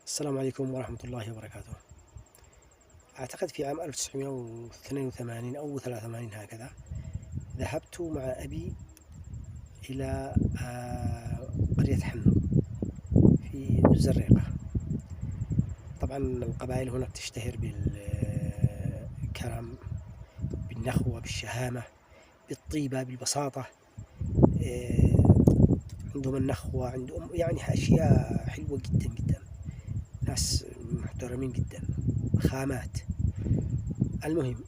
السلام عليكم ورحمة الله وبركاته. أعتقد في عام 1982 أو 83 هكذا ذهبت مع أبي إلى قرية حنو في الزريقة. طبعا القبائل هناك تشتهر بالكرم، بالنخوة، بالشهامة، بالطيبة، بالبساطة. عندهم النخوة، عندهم يعني أشياء حلوة جدا جدا، ناس محترمين جدا، خامات. المهم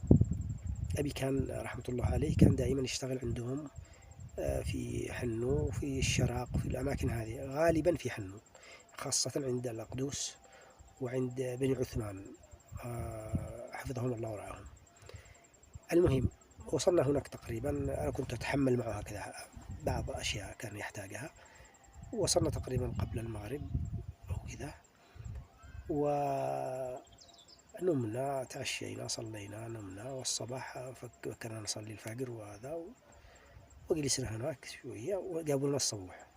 أبي كان رحمة الله عليه كان دائما يشتغل عندهم في حنو وفي الشراق وفي الأماكن هذه، غالبا في حنو، خاصة عند الأقدوس وعند بني عثمان حفظهم الله ورعاهم. المهم وصلنا هناك تقريبا، أنا كنت أتحمل معه هكذا بعض أشياء كان يحتاجها. وصلنا تقريبا قبل المغرب أو كذا، ونمنا، تعشينا، صلينا، نمنا، والصباح فكرنا نصلي الفجر وهذا، وجلسنا هناك شوية وجابوا لنا الصبوح.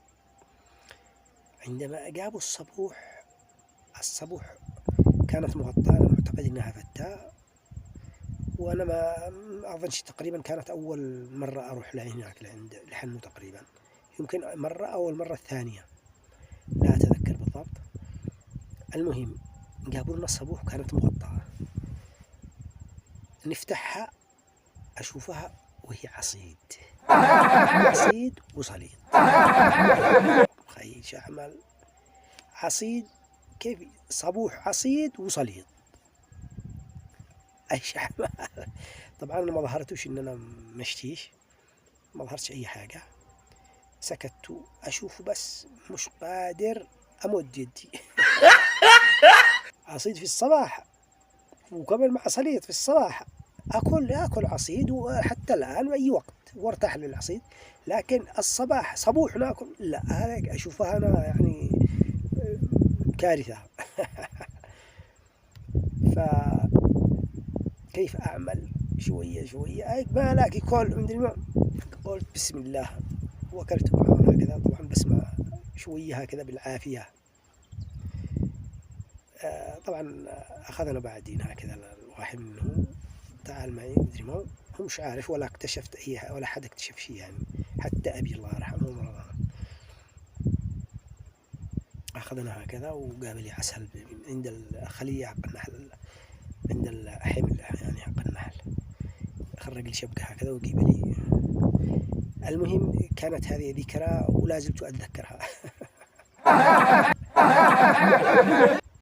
عندما جابوا الصبوح كانت مغطاة، أنا معتقد إنها فتاة، وأنا ما أظنش، تقريبا كانت أول مرة أروح لهناك لعند لحنو، تقريبا يمكن مرة أو المرة الثانية، لا أتذكر بالضبط. المهم جابوا لنا الصبوح كانت مغطاة، نفتحها أشوفها وهي عصيد، عصيد وصليد. خي شعمل عصيد، كيف صبوح عصيد وصليد؟ أي شعمل. طبعا أنا ما ظهرتوش إن أنا مشتيش، ما ظهرتش أي حاجة، سكت أشوف بس مش قادر أمد يدي. عصيد في الصباح وكمان مع صليد في الصباح، أكل عصيد، وحتى الآن أي وقت وارتاح للعصيد، لكن الصباح صبوح ناكل، لا، هذا أشوفها أنا يعني كارثة. فكيف أعمل؟ شوية شوية ما ألاقي كل عند الماء، قلت بسم الله وأكلت معه هكذا. طبعا بسمع شوية هكذا بالعافية. طبعا أخذنا بعدين هكذا الواحد منهم، تعال معي، مدري ما هو مش عارف ولا اكتشفت ولا حد اكتشف شيء يعني، حتى أبي الله يرحمه مرة أخذنا هكذا وقابل لي عسل عند الخلية حق النحل، عند الحمل يعني حق النحل، خرج لي شبكة هكذا وجيب لي. المهم كانت هذه ذكرى ولا زلت أتذكرها.